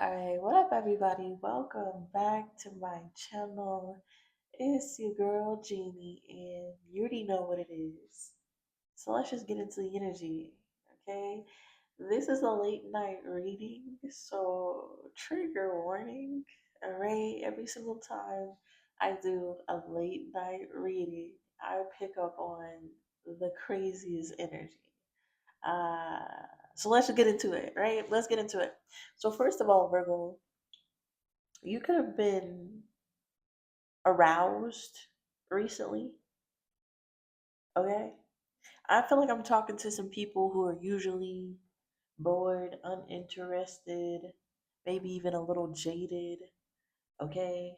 Alright, what up, everybody? Welcome back to my channel. It's your girl, Jeannie, and you already know what it is. So let's just get into the energy, okay? This is a late night reading, so trigger warning, alright? Every single time I do a late night reading, I pick up on the craziest energy. Uh, so let's get into it, right? Let's get into it. So first of all, Virgo, you could have been aroused recently, okay? I feel like I'm talking to some people who are usually bored, uninterested, maybe even a little jaded, okay?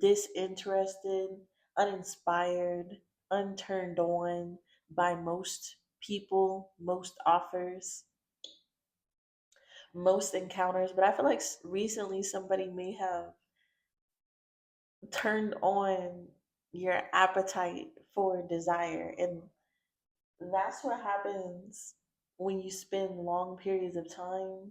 Disinterested, uninspired, unturned on by most people, most offers, most encounters. But I feel like recently somebody may have turned on your appetite for desire. And that's what happens when you spend long periods of time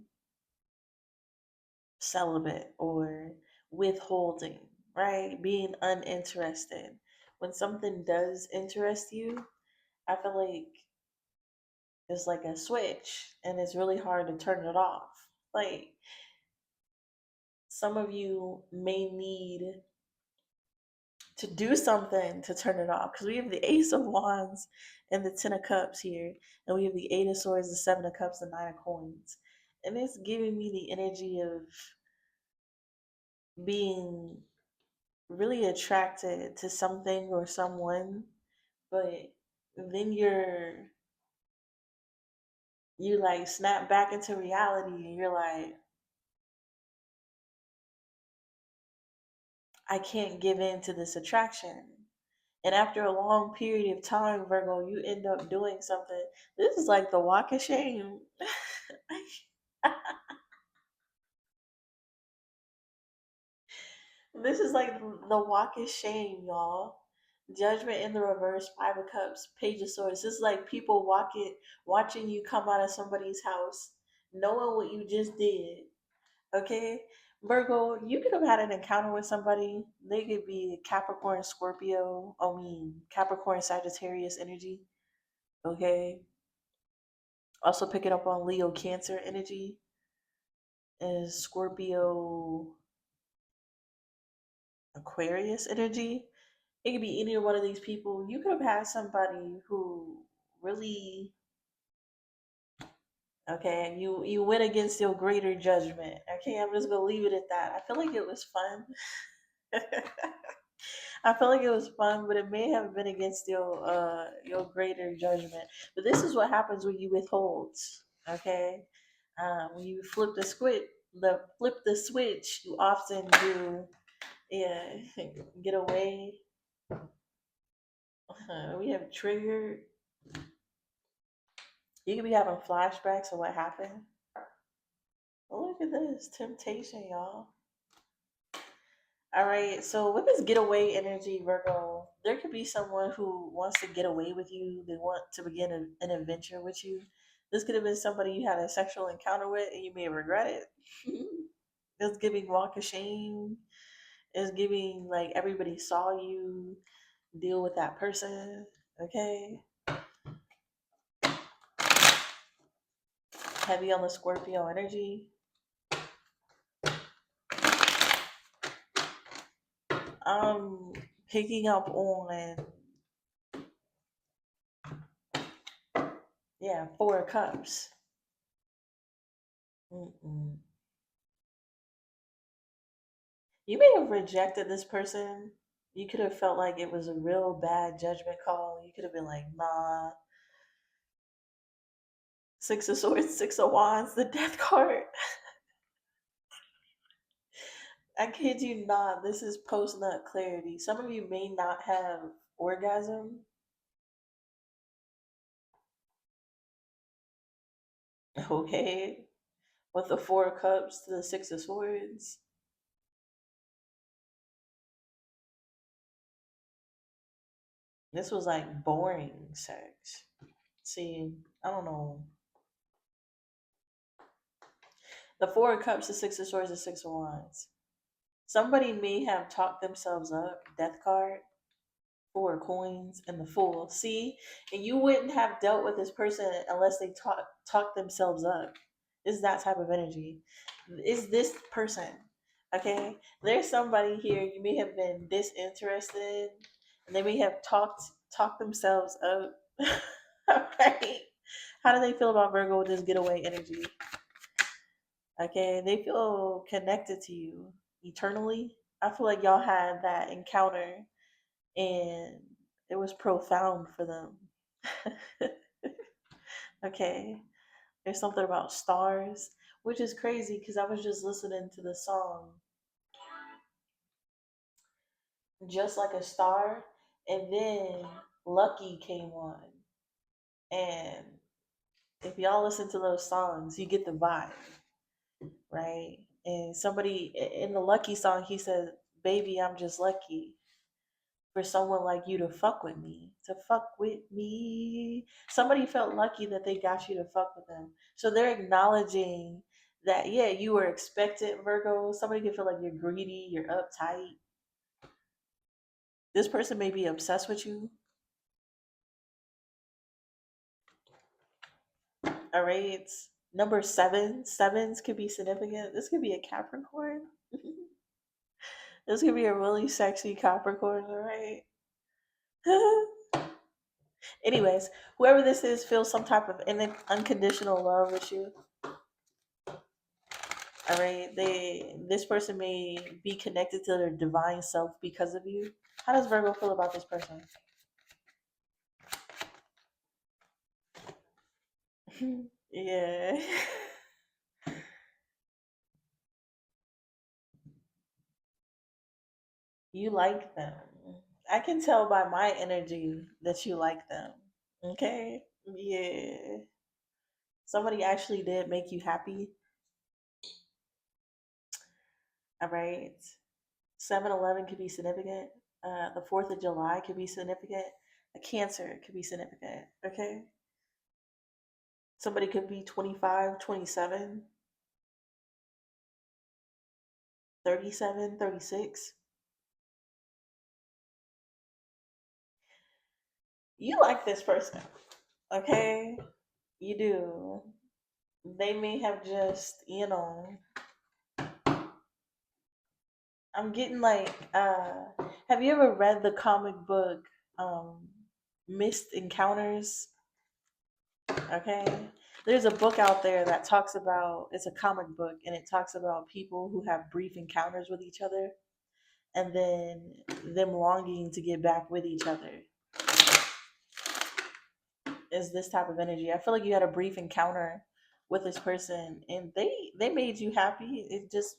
celibate or withholding, right? Being uninterested. When something does interest you, I feel like it's like a switch and it's really hard to turn it off. Like some of you may need to do something to turn it off because we have the Ace of Wands and the Ten of Cups here, and we have the Eight of Swords, the Seven of Cups, the Nine of Coins, and it's giving me the energy of being really attracted to something or someone, but then you like snap back into reality and you're like, I can't give in to this attraction. And after a long period of time, Virgo, you end up doing something. This is like the walk of shame. This is like the walk of shame, y'all. Judgment in the reverse, Five of Cups, Page of Swords. This is like people watching you come out of somebody's house, knowing what you just did. Okay? Virgo, you could have had an encounter with somebody. They could be Capricorn, Scorpio, Capricorn, Sagittarius energy. Okay? Also picking up on Leo, Cancer energy. And Scorpio, Aquarius energy. It could be any one of these people. You could have had somebody who really, okay, you went against your greater judgment. Okay, I'm just gonna leave it at that. I feel like it was fun. I feel like it was fun, but it may have been against your greater judgment. But this is what happens when you withhold. Okay, when you flip the switch, you often do, yeah, get away. We have triggered. You could be having flashbacks of what happened. Oh, look at this temptation, y'all. All right, so with this getaway energy, Virgo, there could be someone who wants to get away with you. They want to begin an adventure with you. This could have been somebody you had a sexual encounter with and you may regret it. It's giving walk of shame. It's giving like everybody saw you deal with that person. Okay. Heavy on the Scorpio energy. I'm picking up on, yeah, Four of Cups. Mm-mm. You may have rejected this person. You could have felt like it was a real bad judgment call. You could have been like, nah. Six of Swords, Six of Wands, the Death card. I kid you not. This is post nut clarity. Some of you may not have orgasm. Okay. With the Four of Cups to the Six of Swords. This was like boring sex. See, I don't know. The Four of Cups, the Six of Swords, the Six of Wands. Somebody may have talked themselves up. Death card, Four of Coins, and the Fool. See, and you wouldn't have dealt with this person unless they talk themselves up. Is that type of energy? Is this person? Okay, there's somebody here you may have been disinterested in, and they may have talked themselves up. Okay, how do they feel about Virgo with this getaway energy? Okay, they feel connected to you eternally. I feel like y'all had that encounter and it was profound for them. Okay, there's something about stars, which is crazy because I was just listening to the song Just Like a Star, and then Lucky came on. And if y'all listen to those songs, you get the vibe, right? And somebody in the Lucky song, he said, "Baby, I'm just lucky for someone like you to fuck with me, to fuck with me." Somebody felt lucky that they got you to fuck with them. So they're acknowledging that, yeah, you were expectant, Virgo. Somebody can feel like you're greedy, you're uptight. This person may be obsessed with you. All right. Number seven. Sevens could be significant. This could be a Capricorn. This could be a really sexy Capricorn, all right? Anyways, whoever this is feels some type of unconditional love with you. All right, this person may be connected to their divine self because of you. How does Virgo feel about this person? Yeah. You like them. I can tell by my energy that you like them. Okay? Yeah. Somebody actually did make you happy. All right. 7-11 could be significant. The 4th of July could be significant. A Cancer could be significant. Okay? Somebody could be 25, 27, 37, 36. You like this person. Okay? You do. They may have just, I'm getting like, have you ever read the comic book, Missed Encounters? Okay. There's a book out there that talks about, it's a comic book, and it talks about people who have brief encounters with each other and then them longing to get back with each other. Is this type of energy. I feel like you had a brief encounter with this person and they made you happy. It just,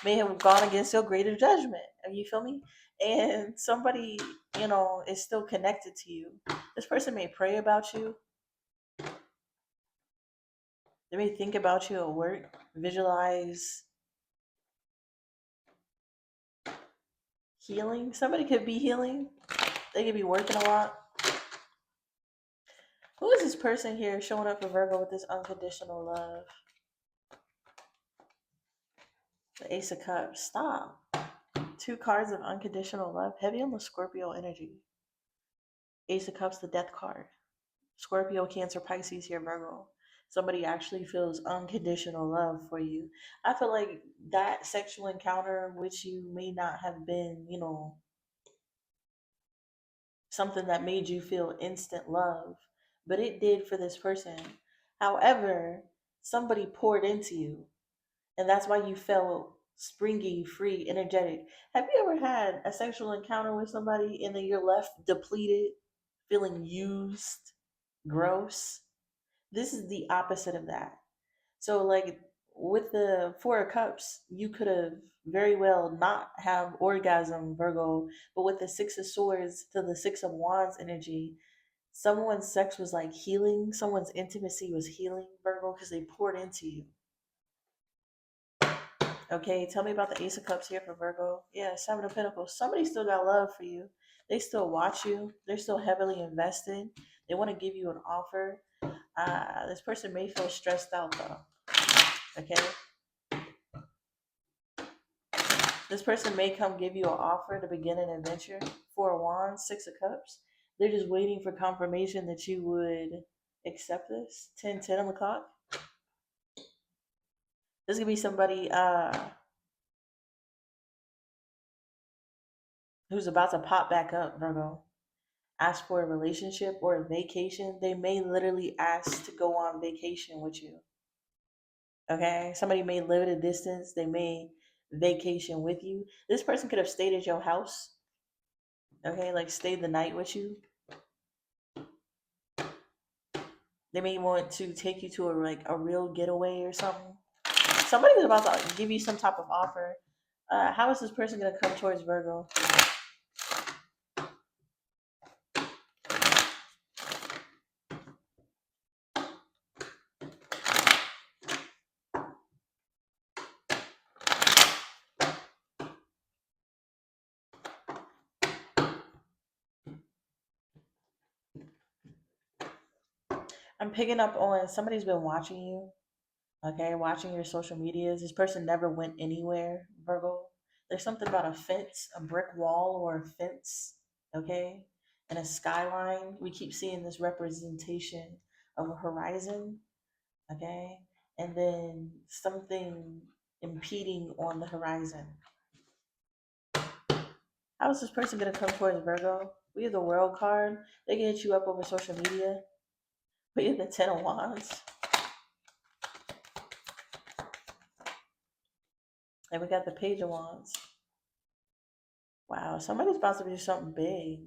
may have gone against your greater judgment. You feel me? And somebody, is still connected to you. This person may pray about you. They may think about you at work, visualize healing. Somebody could be healing. They could be working a lot. Who is this person here showing up for Virgo with this unconditional love? The Ace of Cups. Stop. 2 cards of unconditional love. Heavy on the Scorpio energy. Ace of Cups, the Death card. Scorpio, Cancer, Pisces here, Virgo. Somebody actually feels unconditional love for you. I feel like that sexual encounter, which you may not have been, something that made you feel instant love, but it did for this person. However, somebody poured into you, and that's why you felt springy, free, energetic. Have you ever had a sexual encounter with somebody and then you're left depleted, feeling used, gross? This is the opposite of that. So, like with the 4 of Cups, you could have very well not have orgasm, Virgo, but with the 6 of Swords to the 6 of Wands energy, someone's sex was like healing, someone's intimacy was healing, Virgo, because they poured into you. Okay, tell me about the Ace of Cups here for Virgo. Yeah, 7 of Pentacles. Somebody still got love for you. They still watch you. They're still heavily invested. They want to give you an offer. This person may feel stressed out though. Okay? This person may come give you an offer to begin an adventure. Four of Wands, Six of Cups. They're just waiting for confirmation that you would accept this. 10 on the clock. This could be somebody who's about to pop back up, Virgo. Ask for a relationship or a vacation. They may literally ask to go on vacation with you. Okay? Somebody may live at a distance. They may vacation with you. This person could have stayed at your house. Okay? Like stayed the night with you. They may want to take you to a real getaway or something. Somebody's about to give you some type of offer. How is this person gonna come towards Virgo? I'm picking up on somebody's been watching you. Okay, watching your social medias. This person never went anywhere, Virgo. There's something about a fence, a brick wall, or a fence. Okay, and a skyline. We keep seeing this representation of a horizon. Okay, and then something impeding on the horizon. How is this person gonna come towards Virgo? We have the World card. They can hit you up over social media. We have the Ten of Wands, and we got the Page of Wands. Wow, somebody's about to do something big.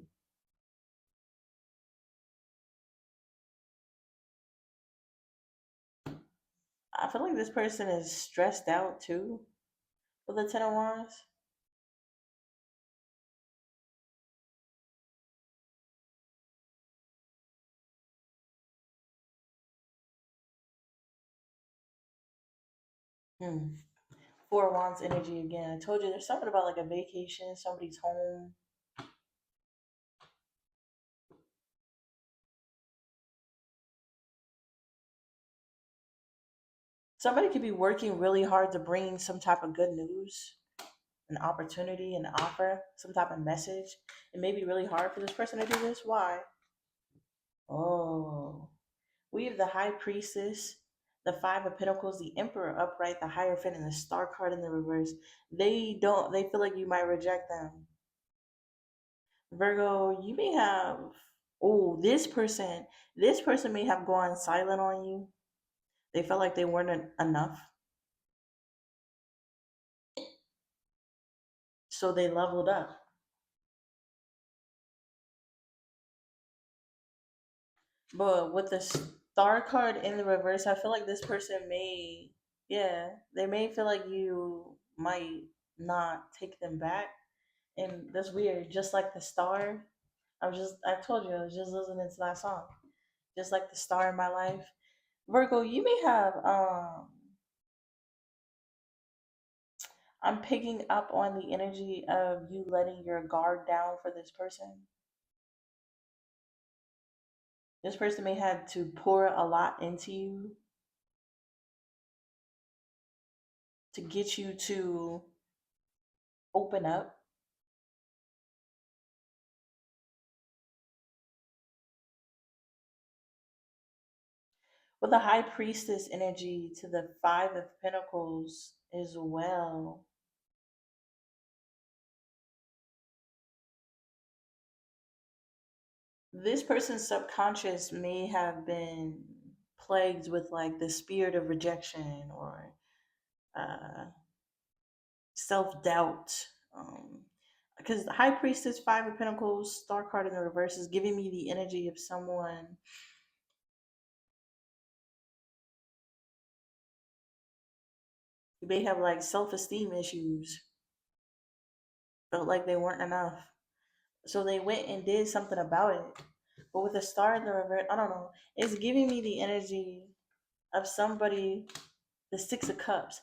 I feel like this person is stressed out too with the Ten of Wands. Hmm. Four of Wands energy again. I told you there's something about like a vacation, somebody's home. Somebody could be working really hard to bring some type of good news, an opportunity, an offer, some type of message. It may be really hard for this person to do this. Why? Oh, we have the High Priestess, the Five of Pentacles, the Emperor upright, the Hierophant, and the Star card in the reverse. They feel like you might reject them. Virgo, you may have, oh, this person may have gone silent on you. They felt like they weren't enough. So they leveled up. But with the Star card in the reverse, I feel like this person yeah, they may feel like you might not take them back. And that's weird. Just like the star, I told you, I was just listening to that song. Just like the star in my life. Virgo, you may have, I'm picking up on the energy of you letting your guard down for this person. This person may have to pour a lot into you to get you to open up. With the high priestess energy to the Five of Pentacles as well. This person's subconscious may have been plagued with like the spirit of rejection or uh, self doubt. Because the High Priestess, Five of Pentacles, Star card in the reverse is giving me the energy of someone who may have like self esteem issues, felt like they weren't enough. So they went and did something about it. But with the Star in the reverse, I don't know. It's giving me the energy of somebody, the Six of Cups.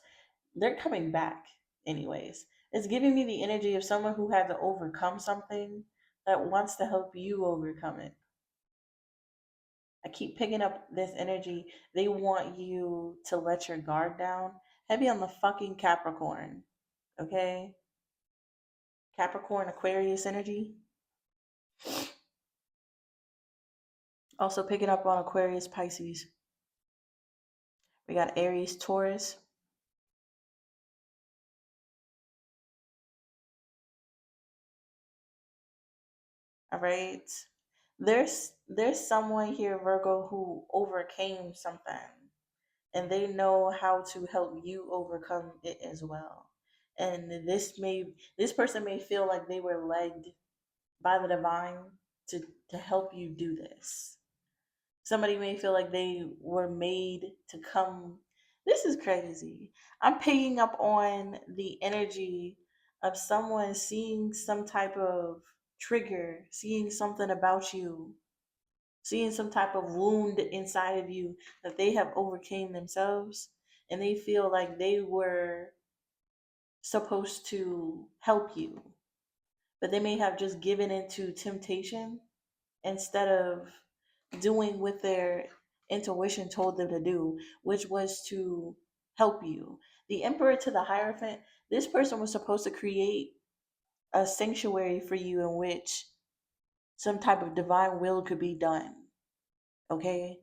They're coming back, anyways. It's giving me the energy of someone who had to overcome something that wants to help you overcome it. I keep picking up this energy. They want you to let your guard down. Heavy on the fucking Capricorn. Okay? Capricorn, Aquarius energy. Also picking up on Aquarius, Pisces. We got Aries, Taurus. All right. There's someone here, Virgo, who overcame something, and they know how to help you overcome it as well. And this person may feel like they were led by the divine to help you do this. Somebody may feel like they were made to come. This is crazy. I'm picking up on the energy of someone seeing some type of trigger, seeing something about you, seeing some type of wound inside of you that they have overcame themselves, and they feel like they were supposed to help you, but they may have just given into temptation instead of doing what their intuition told them to do, which was to help you. The Emperor to the Hierophant, this person was supposed to create a sanctuary for you in which some type of divine will could be done. Okay?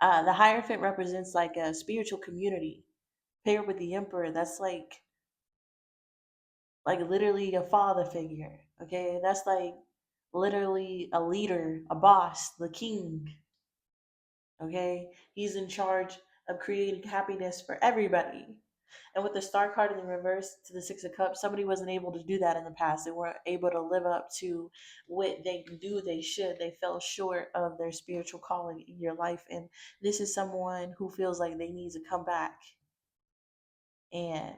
The Hierophant represents like a spiritual community. Paired with the Emperor, that's like literally a father figure. Okay? That's like literally a leader, a boss, the king. Okay? He's in charge of creating happiness for everybody. And with the Star card in the reverse to the Six of Cups, somebody wasn't able to do that in the past. They weren't able to live up to what they do they should. They fell short of their spiritual calling in your life. And this is someone who feels like they need to come back and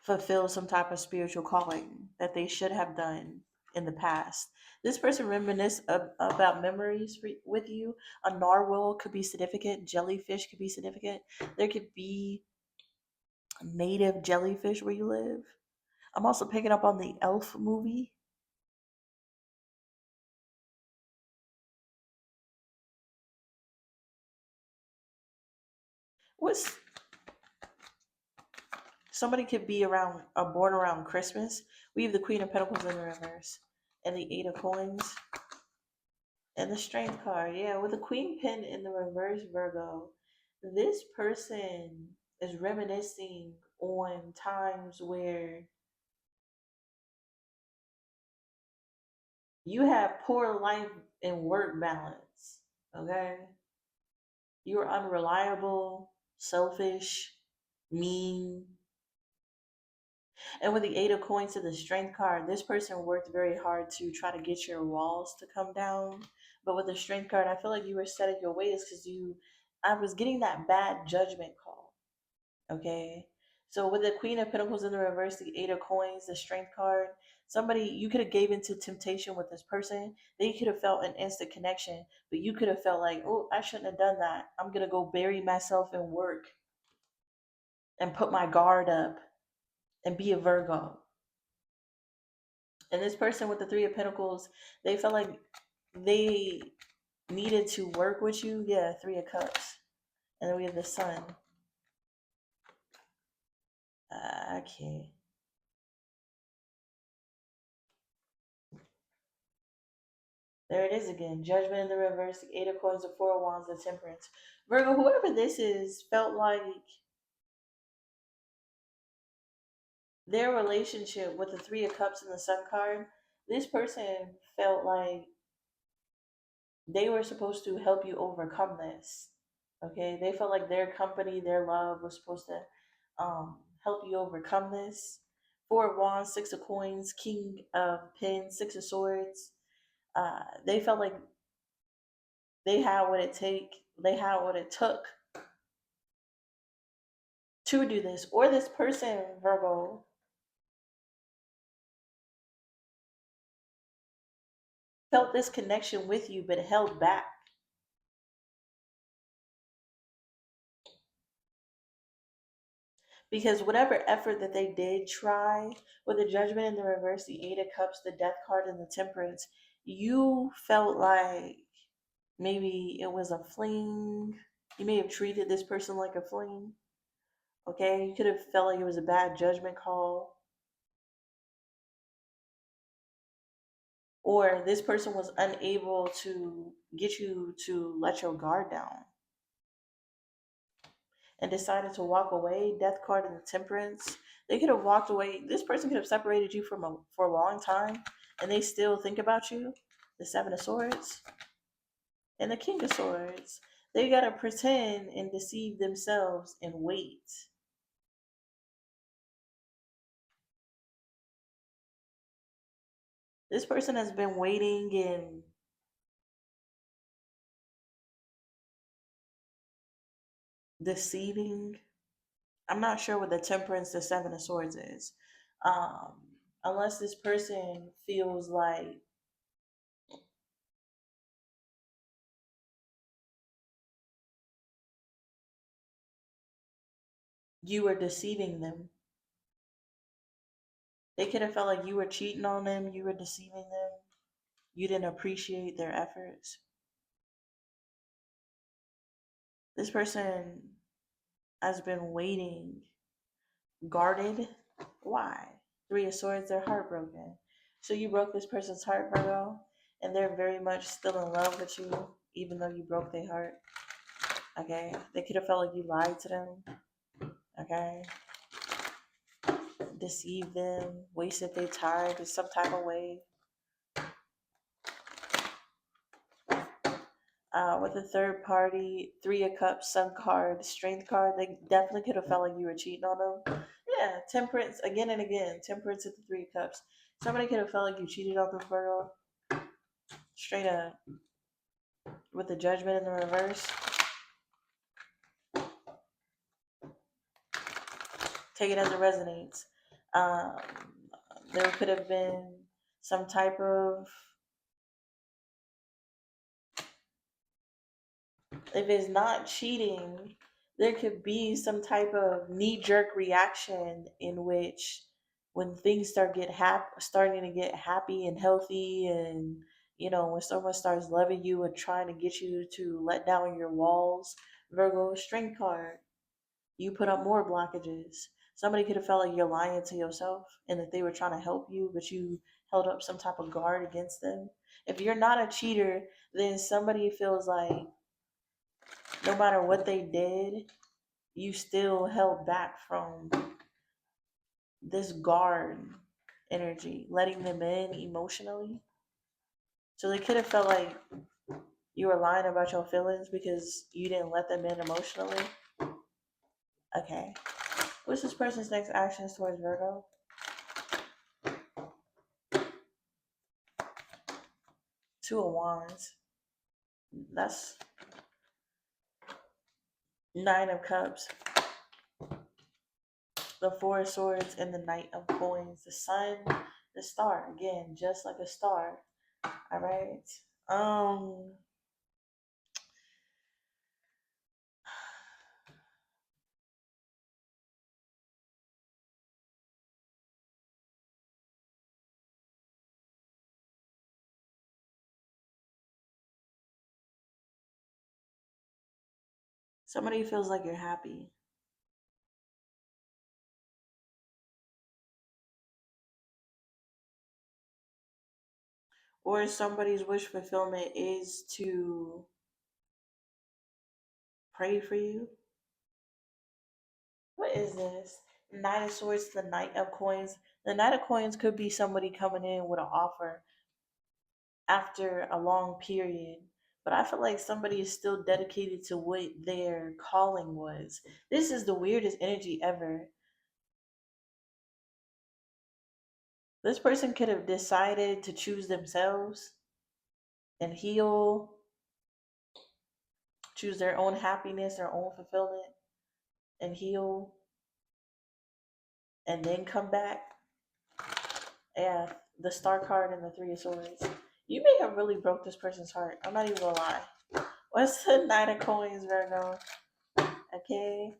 fulfill some type of spiritual calling that they should have done in the past. This person reminisce about memories with you. A narwhal could be significant. Jellyfish could be significant. There could be native jellyfish where you live. I'm also picking up on the Elf movie. What's somebody could be around born around Christmas. We have the Queen of Pentacles in the reverse and the Eight of Coins and the Strength card. Yeah, with the Queen pin in the reverse, Virgo, this person is reminiscing on times where you have poor life and work balance. Okay, you're unreliable, selfish, mean. And with the Eight of Coins to the Strength card, this person worked very hard to try to get your walls to come down. But with the Strength card, I feel like you were set in your ways because I was getting that bad judgment call. Okay. So with the Queen of Pentacles in the reverse, the Eight of Coins, the Strength card, somebody, you could have gave into temptation with this person. They could have felt an instant connection, but you could have felt like, oh, I shouldn't have done that. I'm going to go bury myself in work and put my guard up and be a Virgo. And this person with the Three of Pentacles, they felt like they needed to work with you. Yeah, Three of Cups. And then we have the Sun. Okay. There it is again. Judgment in the reverse, the Eight of Coins, the Four of Wands, the Temperance. Virgo, whoever this is, felt like their relationship with the Three of Cups and the Sun card, this person felt like they were supposed to help you overcome this. Okay, they felt like their company, their love was supposed to help you overcome this. Four of Wands, Six of Coins, King of Pens, Six of Swords. They felt like they had what it took to do this. Or this person, Virgo, felt this connection with you but held back. Because whatever effort that they did try, with the Judgment in the reverse, the Eight of Cups, the Death card, and the Temperance, you felt like maybe it was a fling. You may have treated this person like a fling. Okay, you could have felt like it was a bad judgment call, or this person was unable to get you to let your guard down and decided to walk away. Death card and the Temperance. They could have walked away. This person could have separated you for a long time, and they still think about you. The Seven of Swords and the King of Swords. They gotta pretend and deceive themselves and wait. This person has been waiting and deceiving. I'm not sure what the Temperance, the Seven of Swords is. Um, Unless this person feels like you were deceiving them. They could have felt like you were cheating on them, you were deceiving them, you didn't appreciate their efforts. This person has been waiting, guarded. Why? Three of Swords, they're heartbroken. So you broke this person's heart, Virgo, and they're very much still in love with you, even though you broke their heart. Okay? They could have felt like you lied to them. Okay? Deceived them, wasted their time in some type of way. With a third party, Three of Cups, Sun card, Strength card, they definitely could have felt like you were cheating on them. Yeah, Temperance, again and again. Temperance at the Three of Cups. Somebody could have felt like you cheated on them, Virgo. Straight up. With the Judgment in the reverse. Take it as it resonates. Um, there could have been some type of, if it's not cheating, there could be some type of knee-jerk reaction in which when things starting to get happy and healthy, and when someone starts loving you and trying to get you to let down your walls. Virgo, Strength card, you put up more blockages. Somebody could have felt like you're lying to yourself and that they were trying to help you, but you held up some type of guard against them. If you're not a cheater, then somebody feels like no matter what they did, you still held back from this guard energy, letting them in emotionally. So they could have felt like you were lying about your feelings because you didn't let them in emotionally. Okay. What's this person's next actions towards Virgo? Two of Wands. That's Nine of Cups. The Four of Swords and the Knight of Coins. The Sun, the Star. Again, just like a star. All right. Somebody feels like you're happy. Or somebody's wish fulfillment is to pray for you. What is this? Knight of Swords, the Knight of Coins. The Knight of Coins could be somebody coming in with an offer after a long period. But I feel like somebody is still dedicated to what their calling was. This is the weirdest energy ever. This person could have decided to choose themselves and heal, choose their own happiness, their own fulfillment, and heal, and then come back. Yeah, the Star card and the Three of Swords. You may have really broke this person's heart. I'm not even gonna lie. What's the Knight of Coins, Virgo? Okay.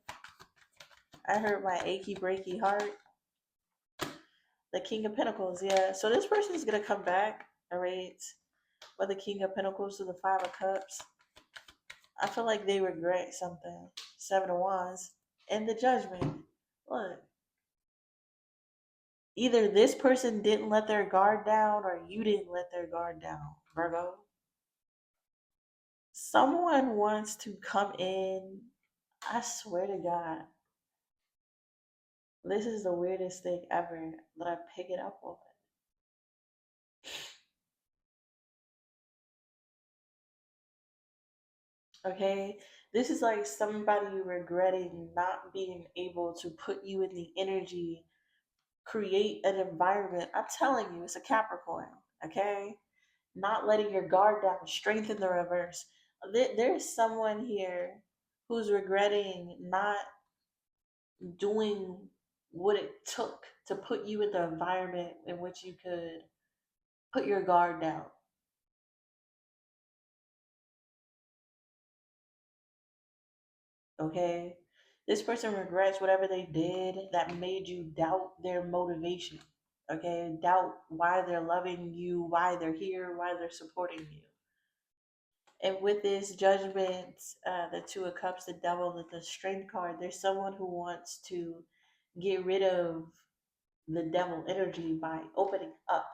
I hurt my achy breaky heart. The King of Pentacles, yeah. So this person is gonna come back, alright? With the King of Pentacles to the Five of Cups, I feel like they regret something. Seven of Wands and the Judgment. Look, either this person didn't let their guard down or you didn't let their guard down, Virgo. Someone wants to come in. I swear to God, this is the weirdest thing ever that I pick it up on. Okay? This is like somebody regretting not being able to put you in the energy, create an environment. I'm telling you, it's a Capricorn. Okay? Not letting your guard down, strengthen the reverse. There's someone here who's regretting not doing what it took to put you in the environment in which you could put your guard down. Okay? This person regrets whatever they did that made you doubt their motivation. Okay? Doubt why they're loving you, why they're here, why they're supporting you. And with this judgment, the Two of Cups, the Devil, and the Strength card, there's someone who wants to get rid of the devil energy by opening up.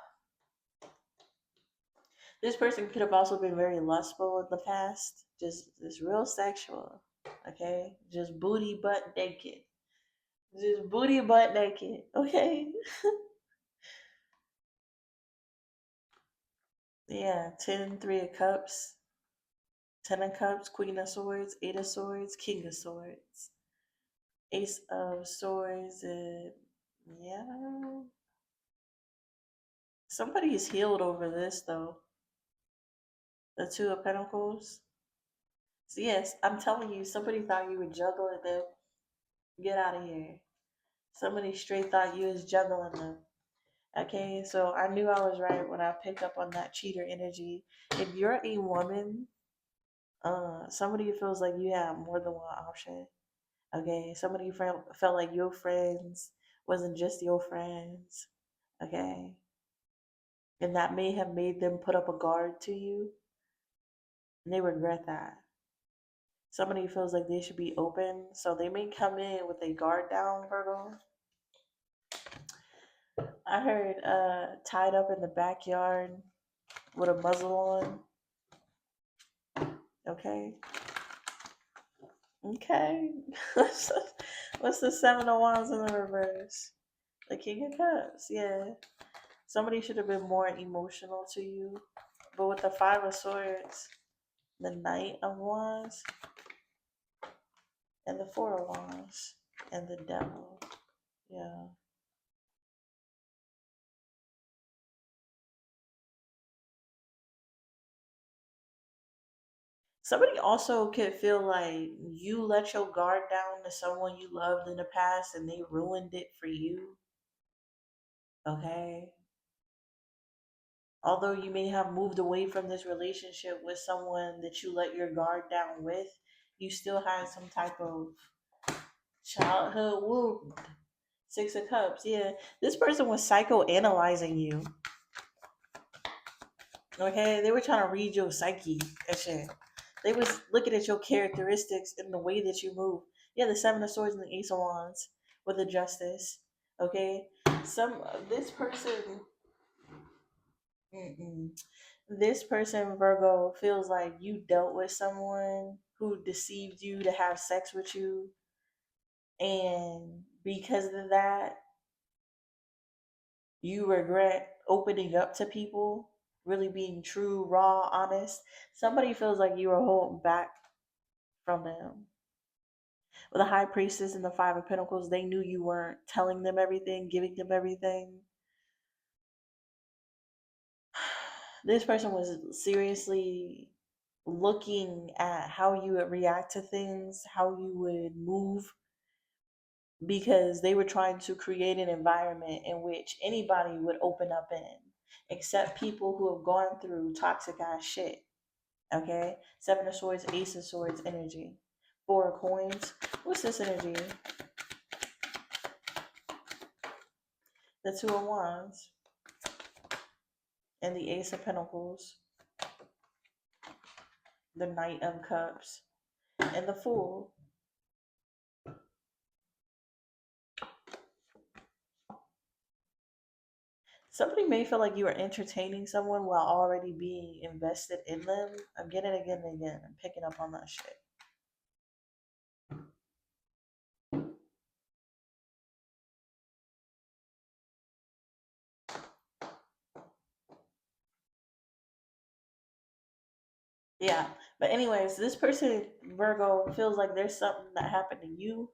This person could have also been very lustful in the past, just real sexual, okay? Just booty butt naked. Just booty butt naked, okay? Yeah, 10, 3 of Cups, 10 of Cups, Queen of Swords, 8 of Swords, King of Swords, Ace of Swords, and yeah. Somebody is healed over this though. The 2 of Pentacles. So yes, I'm telling you, somebody thought you were juggling them. Get out of here. Somebody straight thought you was juggling them. Okay, so I knew I was right when I picked up on that cheater energy. If you're a woman, somebody feels like you have more than one option. Okay, somebody felt like your friends wasn't just your friends. Okay, and that may have made them put up a guard to you, and they regret that. Somebody feels like they should be open, so they may come in with a guard down, Virgo. I heard tied up in the backyard with a muzzle on. Okay. Okay. What's the 7 of Wands in the reverse? The King of Cups. Yeah. Somebody should have been more emotional to you. But with the 5 of Swords, the Knight of Wands, and the 4 of Wands, and the Devil. Yeah. Somebody also could feel like you let your guard down to someone you loved in the past and they ruined it for you. Okay. Although you may have moved away from this relationship with someone that you let your guard down with, you still had some type of childhood wound. 6 of Cups, yeah. This person was psychoanalyzing you. Okay, they were trying to read your psyche and shit. They was looking at your characteristics and the way that you move. Yeah, the 7 of Swords and the Ace of Wands with the Justice. Okay, this person, mm-mm. This person, Virgo, feels like you dealt with someone who deceived you to have sex with you, and because of that, you regret opening up to people, really being true, raw, honest. Somebody feels like you were holding back from them. With the High Priestess and the 5 of Pentacles, they knew you weren't telling them everything, giving them everything. This person was seriously looking at how you would react to things, how you would move, because they were trying to create an environment in which anybody would open up in, except people who have gone through toxic ass shit. Okay? 7 of Swords, Ace of Swords energy. 4 of Coins. What's this energy? The 2 of Wands and the Ace of Pentacles. the Knight of Cups, and the Fool. Somebody may feel like you are entertaining someone while already being invested in them. Again and again and again. I'm picking up on that shit. Yeah. But anyways, this person, Virgo, feels like there's something that happened to you.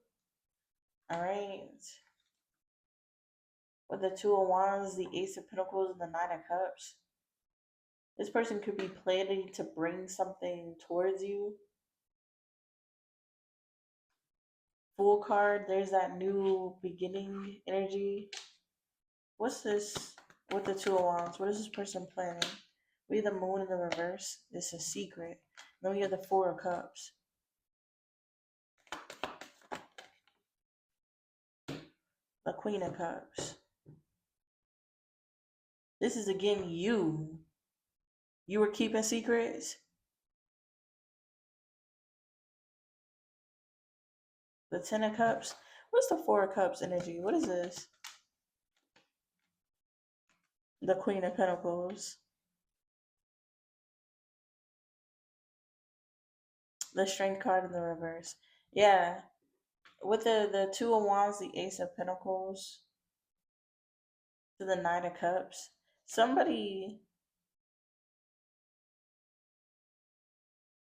All right. With the Two of Wands, the Ace of Pentacles, and the Nine of Cups. This person could be planning to bring something towards you. Fool card, there's that new beginning energy. What's this with the Two of Wands? What is this person planning? We have the Moon in the reverse. This is secret. Then we have the Four of Cups. The Queen of Cups. This is again you. You were keeping secrets. The Ten of Cups. What's the Four of Cups energy? What is this? The Queen of Pentacles. The Strength card in the reverse. Yeah. With the Two of Wands, the Ace of Pentacles, to the Nine of Cups. Somebody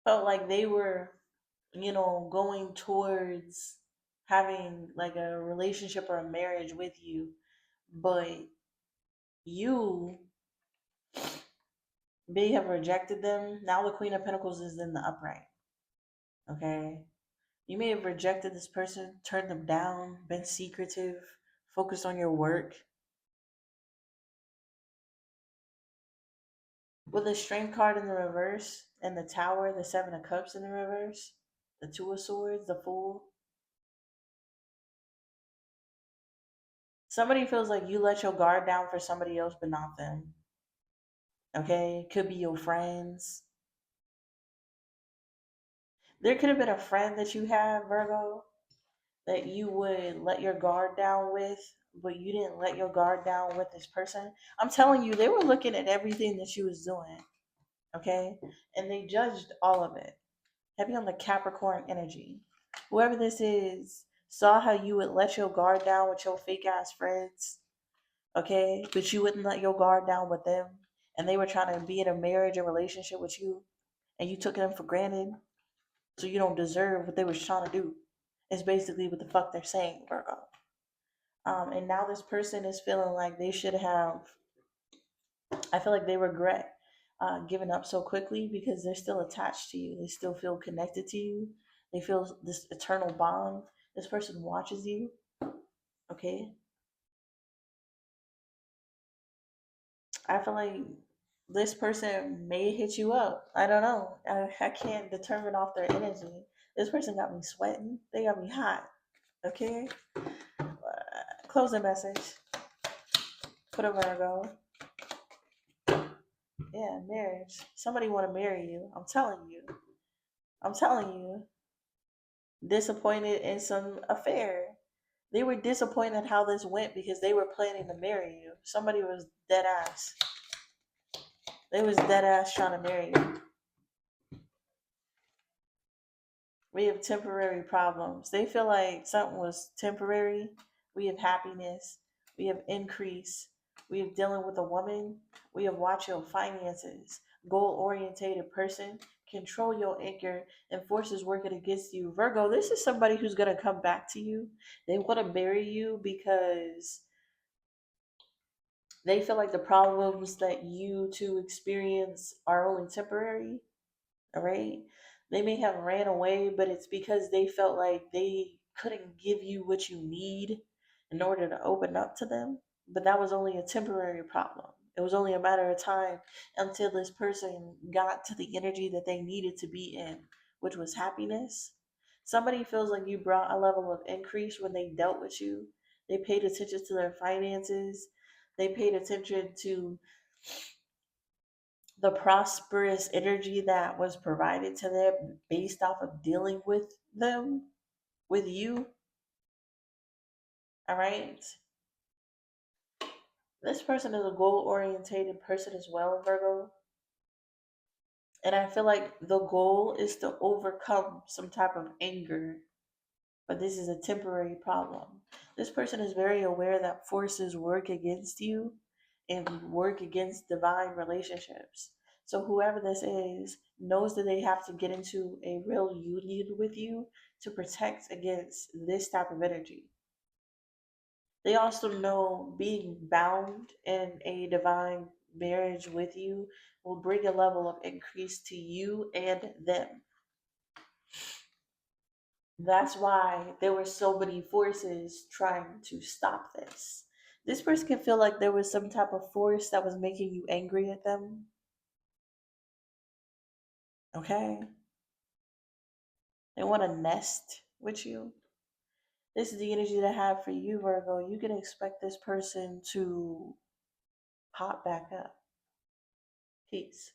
felt like they were, going towards having like a relationship or a marriage with you, but you may have rejected them. Now the Queen of Pentacles is in the upright. Okay. You may have rejected this person, turned them down, been secretive, focused on your work. With the Strength card in the reverse and the Tower, the Seven of Cups in the reverse, the Two of Swords, the Fool. Somebody feels like you let your guard down for somebody else, but not them. Okay? Could be your friends. There could have been a friend that you had, Virgo, that you would let your guard down with, but you didn't let your guard down with this person. I'm telling you, they were looking at everything that you was doing. Okay? And they judged all of it. Heavy on the Capricorn energy. Whoever this is saw how you would let your guard down with your fake ass friends, okay? But you wouldn't let your guard down with them. And they were trying to be in a marriage and relationship with you, and you took them for granted. So you don't deserve what they was trying to do. It's basically what the fuck they're saying, Virgo. And now this person is feeling like they should have. I feel like they regret giving up so quickly because they're still attached to you. They still feel connected to you. They feel this eternal bond. This person watches you. Okay. I feel like this person may hit you up. I don't know. I can't determine off their energy. This person got me sweating. They got me hot. Okay. Closing message. Put a Virgo. Yeah, marriage. Somebody want to marry you. I'm telling you. I'm telling you. Disappointed in some affair. They were disappointed how this went because they were planning to marry you. Somebody was dead ass. They was dead ass trying to marry you. We have temporary problems. They feel like something was temporary. We have happiness. We have increase. We have dealing with a woman. We have watch your finances. Goal orientated person. Control your anger and forces working against you. Virgo, this is somebody who's going to come back to you. They want to marry you because they feel like the problems that you two experience are only temporary. All right. They may have ran away, but it's because they felt like they couldn't give you what you need in order to open up to them. But that was only a temporary problem. It was only a matter of time until this person got to the energy that they needed to be in, which was happiness. Somebody feels like you brought a level of increase when they dealt with you. They paid attention to their finances. They paid attention to the prosperous energy that was provided to them based off of dealing with them, with you. All right. This person is a goal orientated person as well, Virgo. And I feel like the goal is to overcome some type of anger, but this is a temporary problem. This person is very aware that forces work against you and work against divine relationships. So, whoever this is knows that they have to get into a real union with you to protect against this type of energy. They also know being bound in a divine marriage with you will bring a level of increase to you and them. That's why there were so many forces trying to stop this. This person can feel like there was some type of force that was making you angry at them. Okay? They want to nest with you. This is the energy that I have for you, Virgo. You can expect this person to pop back up. Peace.